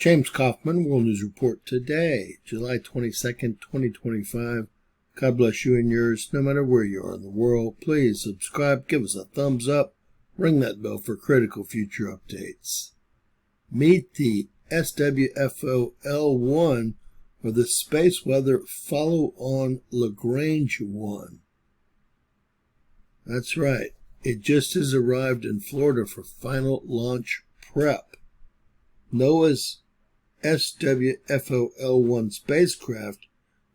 James Kaufman, World News Report today, July 22nd, 2025. God bless you and yours, no matter where you are in the world. Please subscribe, give us a thumbs up, ring that bell for critical future updates. Meet the SWFO-L1, or the Space Weather Follow-on Lagrange 1. That's right, it just has arrived in Florida for final launch prep. NOAA's SWFO-L1 spacecraft,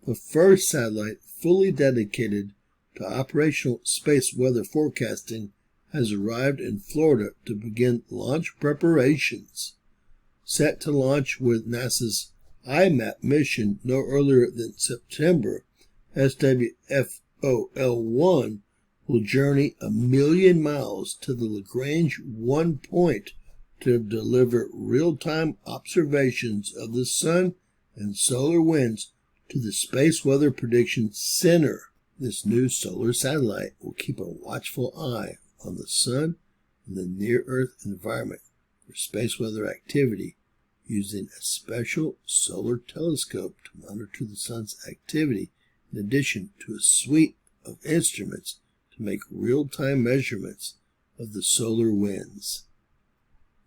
the first satellite fully dedicated to operational space weather forecasting, has arrived in Florida to begin launch preparations. Set to launch with NASA's IMAP mission no earlier than September, SWFO-L1 will journey 1 million miles to the Lagrange 1 point to deliver real-time observations of the sun and solar winds to the Space Weather Prediction Center. This new solar satellite will keep a watchful eye on the sun and the near-Earth environment for space weather activity, using a special solar telescope to monitor the sun's activity, in addition to a suite of instruments to make real-time measurements of the solar winds.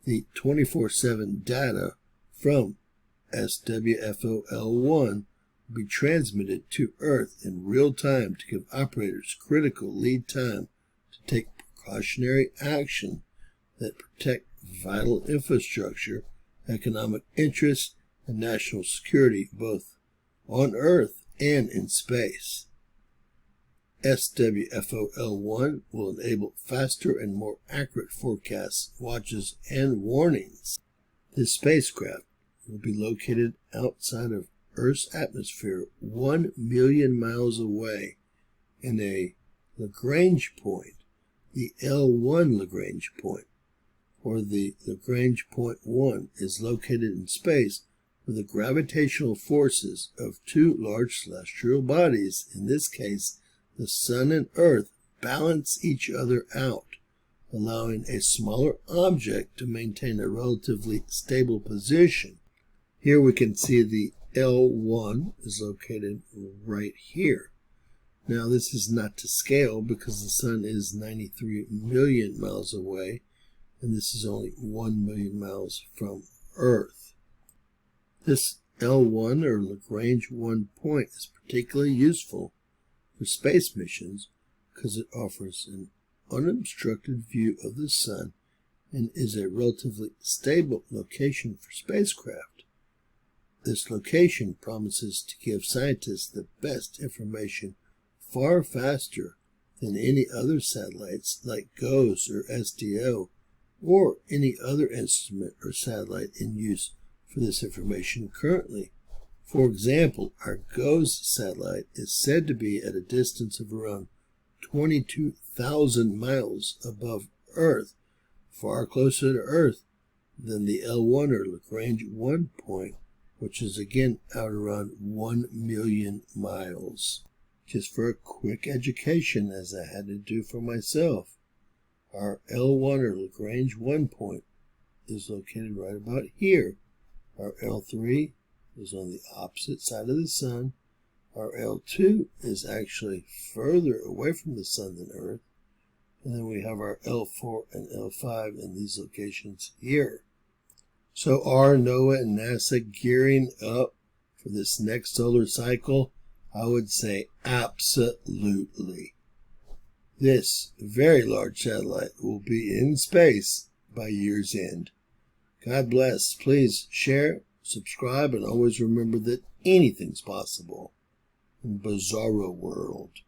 The 24/7 data from SWFO-L1 will be transmitted to Earth in real time to give operators critical lead time to take precautionary action that protect vital infrastructure, economic interests, and national security both on Earth and in space. SWFO-L1 will enable faster and more accurate forecasts, watches, and warnings. This spacecraft will be located outside of Earth's atmosphere 1 million miles away in a Lagrange point, the L1 Lagrange point, or the Lagrange point 1 is located in space where the gravitational forces of two large celestial bodies, in this case the Sun and Earth, balance each other out, allowing a smaller object to maintain a relatively stable position. Here we can see the L1 is located right here. Now this is not to scale because the Sun is 93 million miles away, and this is only 1 million miles from Earth. This L1 or Lagrange 1 point is particularly useful for space missions because it offers an unobstructed view of the Sun and is a relatively stable location for spacecraft. This location promises to give scientists the best information far faster than any other satellites like GOES or SDO, or any other instrument or satellite in use for this information currently. For example, our GOES satellite is said to be at a distance of around 22,000 miles above Earth, far closer to Earth than the L1 or Lagrange 1 point, which is again out around 1 million miles. Just for a quick education, as I had to do for myself, our L1 or Lagrange 1 point is located right about here. Our L3 is on the opposite side of the Sun. Our L2 is actually further away from the Sun than Earth. And then we have our L4 and L5 in these locations here. So are NOAA and NASA gearing up for this next solar cycle? I would say absolutely. This very large satellite will be in space by year's end. God bless. Please share, subscribe, and always remember that anything's possible in Bizarro World.